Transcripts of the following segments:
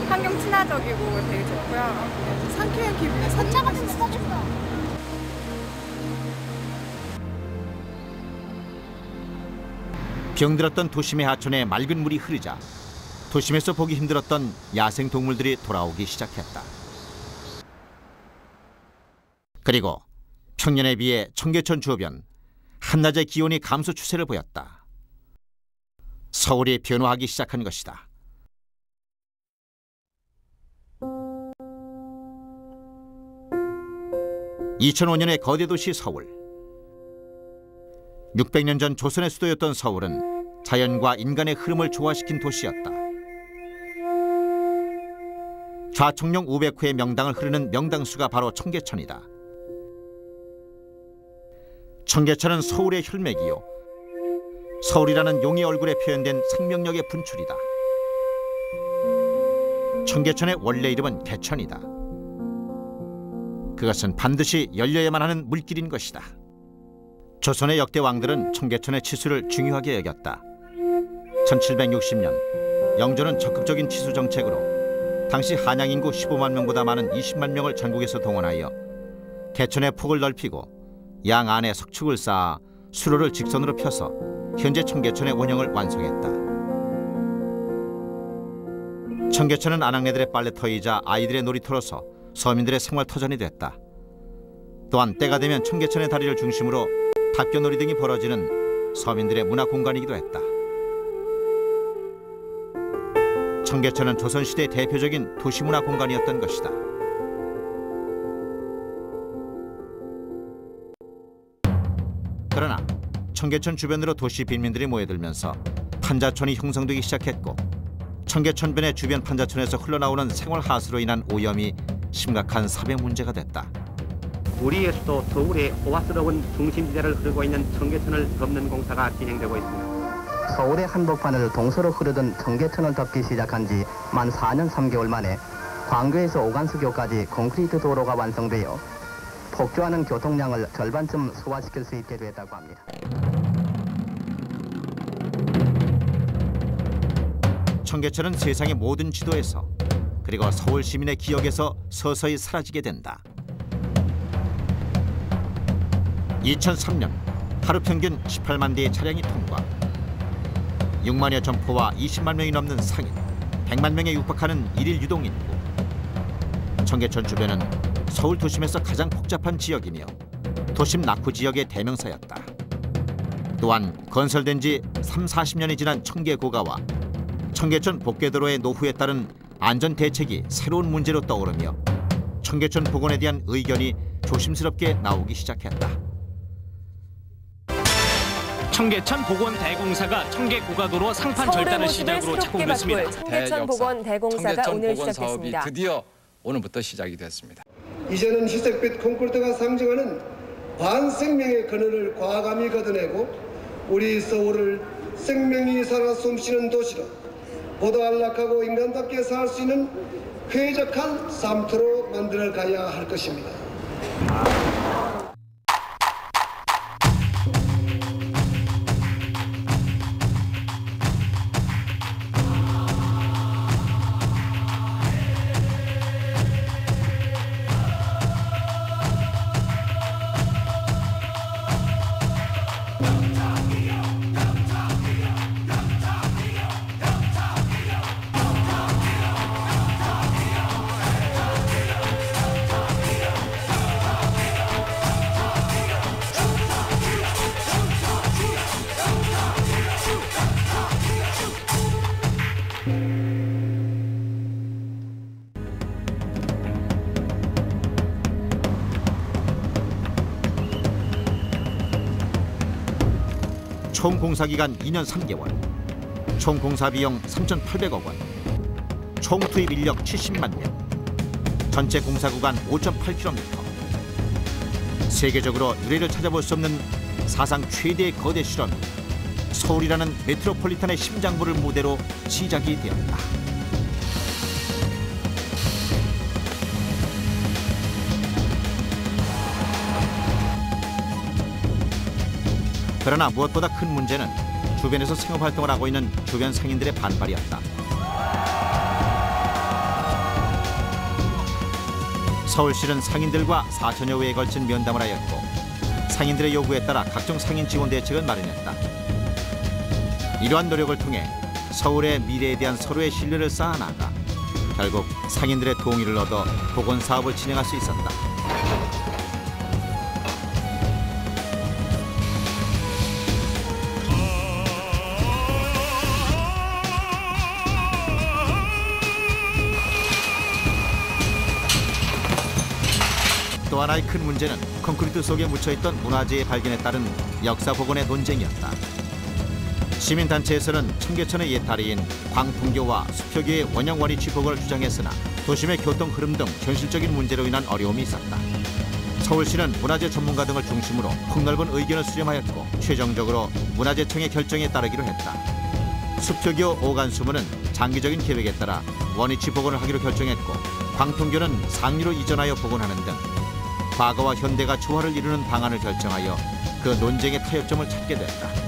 환경 친화적이고 되게 좋고요. 상쾌한 기분에 산책을 했어요. 병들었던 도심의 하천에 맑은 물이 흐르자 도심에서 보기 힘들었던 야생 동물들이 돌아오기 시작했다. 그리고 평년에 비해 청계천 주변 한낮의 기온이 감소 추세를 보였다. 서울이 변화하기 시작한 것이다. (2005년의) 거대 도시 서울. 600년 전 조선의 수도였던 서울은 자연과 인간의 흐름을 조화시킨 도시였다. 좌청룡 500호의 명당을 흐르는 명당수가 바로 청계천이다. 청계천은 서울의 혈맥이요, 서울이라는 용의 얼굴에 표현된 생명력의 분출이다. 청계천의 원래 이름은 개천이다. 그것은 반드시 열려야만 하는 물길인 것이다. 조선의 역대 왕들은 청계천의 치수를 중요하게 여겼다. 1760년 영조는 적극적인 치수 정책으로 당시 한양 인구 15만 명보다 많은 20만 명을 전국에서 동원하여 개천의 폭을 넓히고 양 안에 석축을 쌓아 수로를 직선으로 펴서 현재 청계천의 원형을 완성했다. 청계천은 안악내들의 빨래터이자 아이들의 놀이터로서 서민들의 생활터전이 됐다. 또한 때가 되면 청계천의 다리를 중심으로 탑교놀이 등이 벌어지는 서민들의 문화공간이기도 했다. 청계천은 조선시대의 대표적인 도시문화 공간이었던 것이다. 그러나 청계천 주변으로 도시 빈민들이 모여들면서 판자촌이 형성되기 시작했고, 청계천변의 주변 판자촌에서 흘러나오는 생활하수로 인한 오염이 심각한 사회 문제가 됐다. 우리의 수도 서울의 호화스러운 중심지대를 흐르고 있는 청계천을 덮는 공사가 진행되고 있습니다. 서울의 한복판을 동서로 흐르던 청계천을 덮기 시작한 지 만 4년 3개월 만에 광교에서 오간수교까지 콘크리트 도로가 완성되어 폭주하는 교통량을 절반쯤 소화시킬 수 있게 됐다고 합니다. 청계천은 세상의 모든 지도에서, 그리고 서울 시민의 기억에서 서서히 사라지게 된다. 2003년 하루 평균 18만 대의 차량이 통과, 6만여 점포와 20만 명이 넘는 상인, 100만 명에 육박하는 일일 유동인구. 청계천 주변은 서울 도심에서 가장 복잡한 지역이며 도심 낙후 지역의 대명사였다. 또한 건설된 지 30-40년이 지난 청계고가와 청계천 복개도로의 노후에 따른 안전 대책이 새로운 문제로 떠오르며 청계천 복원에 대한 의견이 조심스럽게 나오기 시작했다. 청계천 복원 대공사가 청계고가도로 상판 절단을 시작으로 착공됐습니다. 청계천 복원 대공사가 오늘 시작됐습니다. 드디어 오늘부터 시작이 됐습니다. 이제는 희석빛 콘크리트가 상징하는 반생명의 그늘을 과감히 걷어내고 우리 서울을 생명이 살아 숨쉬는 도시로, 보다 안락하고 인간답게 살 수 있는 쾌적한 삶터로 만들어 가야 할 것입니다. 총 공사기간 2년 3개월, 총 공사비용 3,800억 원, 총 투입 인력 70만 명, 전체 공사구간 5.8km. 세계적으로 유례를 찾아볼 수 없는 사상 최대의 거대 실험이 서울이라는 메트로폴리탄의 심장부를 무대로 시작이 되었다. 그러나 무엇보다 큰 문제는 주변에서 생업활동을 하고 있는 주변 상인들의 반발이었다. 서울시는 상인들과 4천여 회에 걸친 면담을 하였고 상인들의 요구에 따라 각종 상인 지원 대책을 마련했다. 이러한 노력을 통해 서울의 미래에 대한 서로의 신뢰를 쌓아나가 결국 상인들의 동의를 얻어 복원 사업을 진행할 수 있었다. 또 하나의 큰 문제는 콘크리트 속에 묻혀있던 문화재의 발견에 따른 역사 복원의 논쟁이었다. 시민단체에서는 청계천의 옛다리인 광풍교와 수표교의 원형 원위치 복원을 주장했으나 도심의 교통 흐름 등 현실적인 문제로 인한 어려움이 있었다. 서울시는 문화재 전문가 등을 중심으로 폭넓은 의견을 수렴하였고 최종적으로 문화재청의 결정에 따르기로 했다. 수표교 오간수문은 장기적인 계획에 따라 원위치 복원을 하기로 결정했고 광풍교는 상류로 이전하여 복원하는 등 과거와 현대가 조화를 이루는 방안을 결정하여 그 논쟁의 타협점을 찾게 됐다.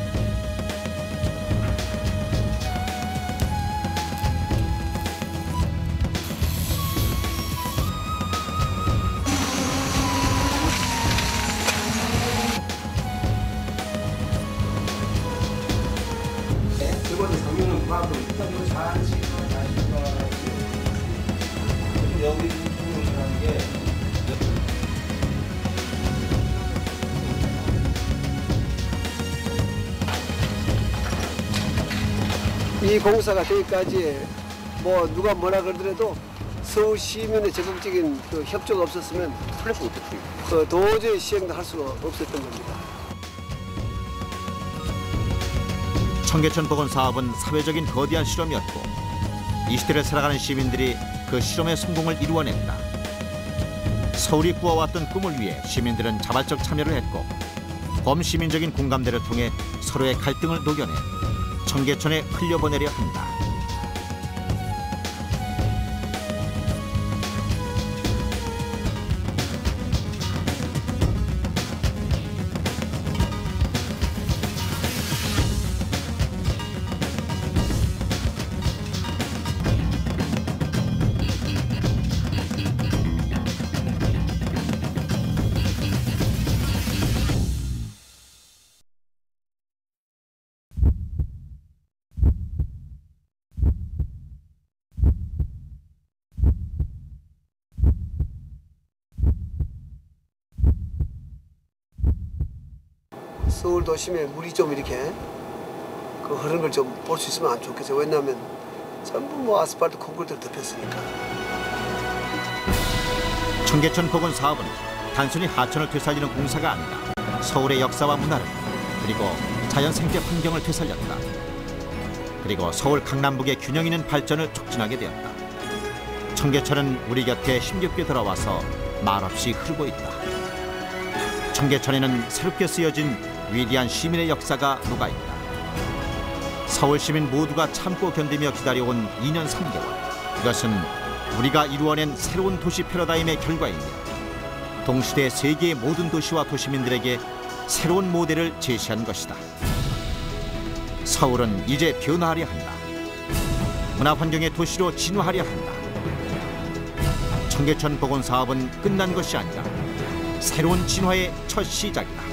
이 공사가 되기까지 뭐 누가 뭐라 그러더라도 서울 시민의 적극적인 그 협조가 없었으면 그 도저히 시행도 할 수가 없었던 겁니다. 청계천 복원 사업은 사회적인 거대한 실험이었고 이 시대를 살아가는 시민들이 그 실험의 성공을 이루어냈다. 서울이 꾸어왔던 꿈을 위해 시민들은 자발적 참여를 했고 범시민적인 공감대를 통해 서로의 갈등을 녹여내 청계천에 흘려보내려 한다. 서울 도심에 물이 좀 이렇게 그 흐르는 걸 좀 볼 수 있으면 안 좋겠어요. 왜냐하면 전부 뭐 아스팔트 콘크리트를 덮였으니까. 청계천 복원 사업은 단순히 하천을 되살리는 공사가 아니라 서울의 역사와 문화를 그리고 자연 생태 환경을 되살렸다. 그리고 서울 강남북의 균형 있는 발전을 촉진하게 되었다. 청계천은 우리 곁에 힘겹게 돌아와서 말없이 흐르고 있다. 청계천에는 새롭게 쓰여진 위대한 시민의 역사가 녹아있다. 서울 시민 모두가 참고 견디며 기다려온 2년 3개월. 이것은 우리가 이루어낸 새로운 도시 패러다임의 결과이며 동시대 세계의 모든 도시와 도시민들에게 새로운 모델을 제시한 것이다. 서울은 이제 변화하려 한다. 문화환경의 도시로 진화하려 한다. 청계천 복원 사업은 끝난 것이 아니라 새로운 진화의 첫 시작이다.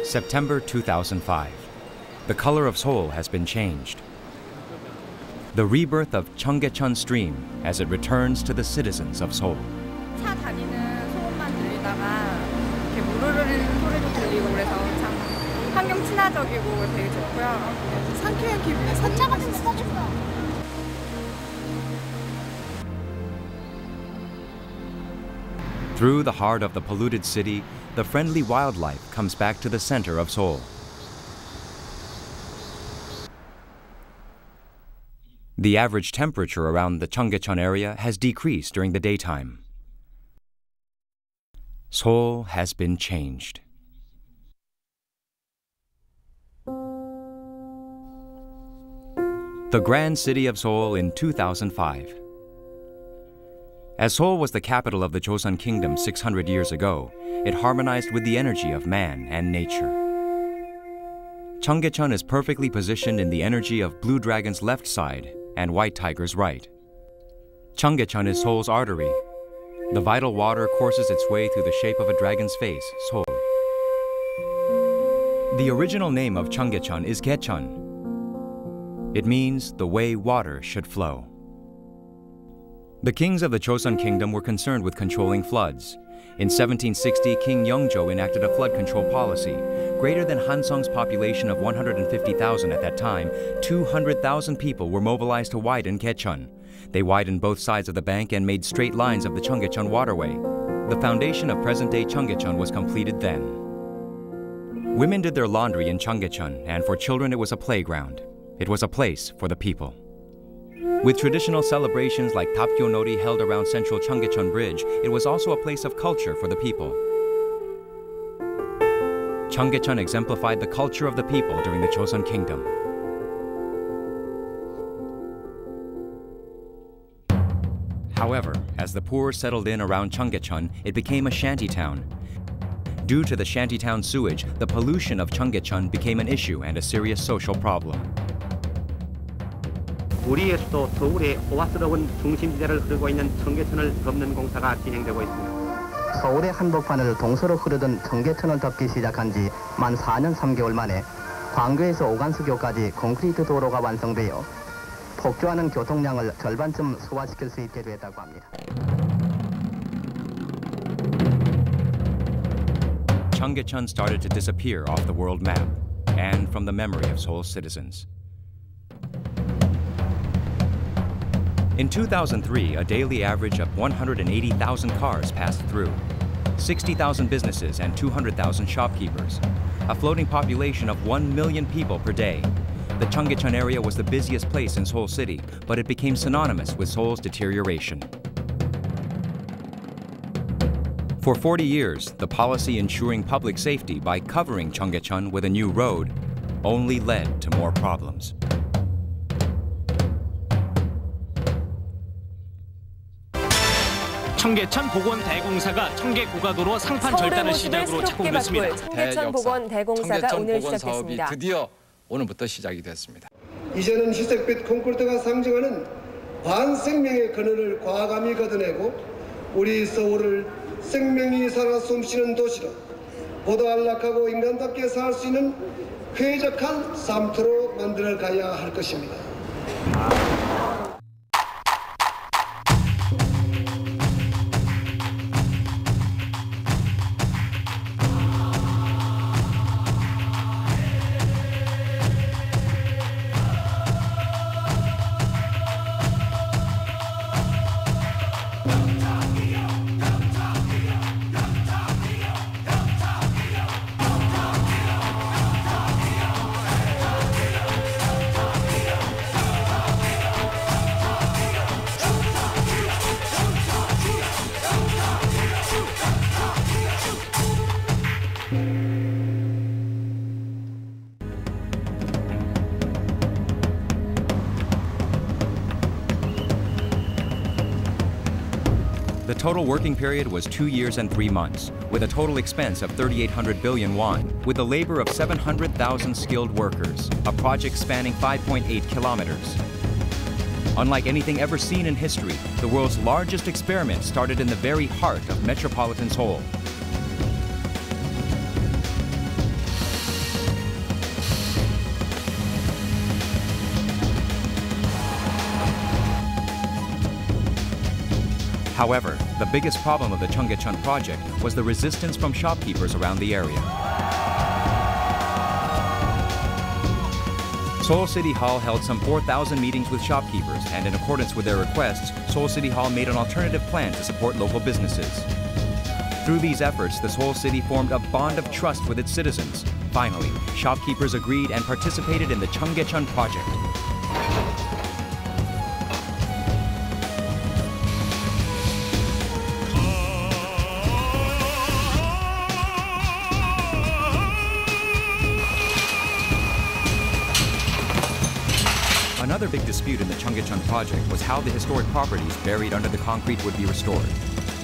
September 2005. The color of Seoul has been changed. The rebirth of Cheonggyecheon Stream as it returns to the citizens of Seoul. 차 다니는 소음만 들리다가 이렇게 물 흐르는 소리도 들리고 그래서 참 환경 친화적이고 되게 좋고요. 상쾌한 기분에 산책 같은 데 떠줄까? Through the heart of the polluted city, the friendly wildlife comes back to the center of Seoul. The average temperature around the Cheonggyecheon area has decreased during the daytime. Seoul has been changed. The grand city of Seoul in 2005. As Seoul was the capital of the Joseon Kingdom 600 years ago, it harmonized with the energy of man and nature. Cheonggyecheon is perfectly positioned in the energy of Blue Dragon's left side and White Tiger's right. Cheonggyecheon is Seoul's artery. The vital water courses its way through the shape of a dragon's face, Seoul. The original name of Cheonggyecheon is Gyecheon. It means the way water should flow. The kings of the Joseon Kingdom were concerned with controlling floods. In 1760, King Yeongjo enacted a flood control policy. Greater than Hansong's population of 150,000 at that time, 200,000 people were mobilized to widen Gyecheon. They widened both sides of the bank and made straight lines of the Cheonggyecheon waterway. The foundation of present-day Cheonggyecheon was completed then. Women did their laundry in Cheonggyecheon, and for children it was a playground. It was a place for the people. With traditional celebrations like Tapgyo-nori held around central Cheonggyecheon Bridge, it was also a place of culture for the people. Cheonggyecheon exemplified the culture of the people during the Joseon Kingdom. However, as the poor settled in around Cheonggyecheon, it became a shantytown. Due to the shantytown sewage, the pollution of Cheonggyecheon became an issue and a serious social problem. 우리의 수도 서울의 호화스러운 중심지대를 흐르고 있는 청계천을 덮는 공사가 진행되고 있습니다. 서울의 한복판을 동서로 흐르던 청계천을 덮기 시작한 지 만 4년 3개월 만에 광교에서 오간수교까지 콘크리트 도로가 완성되어 폭주하는 교통량을 절반쯤 소화시킬 수 있게 됐다고 합니다. Cheonggyecheon started to disappear off the world map and from the memory of Seoul's citizens. In 2003, a daily average of 180,000 cars passed through, 60,000 businesses and 200,000 shopkeepers, a floating population of 1 million people per day. The Cheonggyecheon area was the busiest place in Seoul City, but it became synonymous with Seoul's deterioration. For 40 years, the policy ensuring public safety by covering Cheonggyecheon with a new road only led to more problems. 청계천 보건대공사가 청계고가도로 상판 절단을 시작으로 착공됐습니다. 청계천 보건대공사가 오늘 시작됐습니다. 드디어 오늘부터 시작이 됐습니다. 이제는 희석빛 콘크리트가 상징하는 반생명의 그늘을 과감히 걷어내고 우리 서울을 생명이 살아 숨쉬는 도시로 보다 안락하고 인간답게 살 수 있는 쾌적한 삶터로 만들어 가야 할 것입니다. The total working period was 2 years and 3 months, with a total expense of 3,800 billion won, with the labor of 700,000 skilled workers, a project spanning 5.8 kilometers. Unlike anything ever seen in history, the world's largest experiment started in the very heart of metropolitan Seoul. However, the biggest problem of the Cheonggyecheon project was the resistance from shopkeepers around the area. Seoul City Hall held some 4,000 meetings with shopkeepers, and in accordance with their requests, Seoul City Hall made an alternative plan to support local businesses. Through these efforts, the Seoul City formed a bond of trust with its citizens. Finally, shopkeepers agreed and participated in the Cheonggyecheon project. Another big dispute in the Cheonggyecheon project was how the historic properties buried under the concrete would be restored.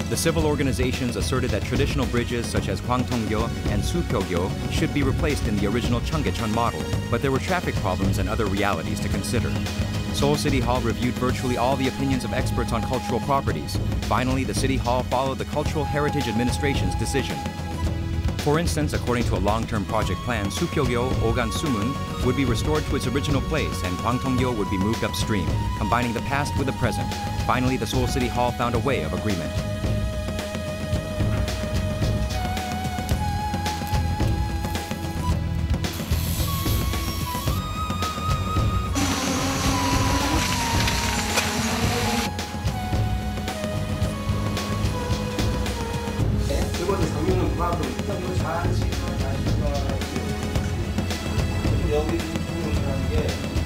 The civil organizations asserted that traditional bridges such as Gwangtonggyo and Supyeogyo should be replaced in the original Cheonggyecheon model, but there were traffic problems and other realities to consider. Seoul City Hall reviewed virtually all the opinions of experts on cultural properties. Finally, the City Hall followed the Cultural Heritage Administration's decision. For instance, according to a long-term project plan, Supyeogyo Ogan Sumun would be restored to its original place and Gwangtonggyo would be moved upstream, combining the past with the present. Finally, the Seoul City Hall found a way of agreement. 여기 부분이라는 게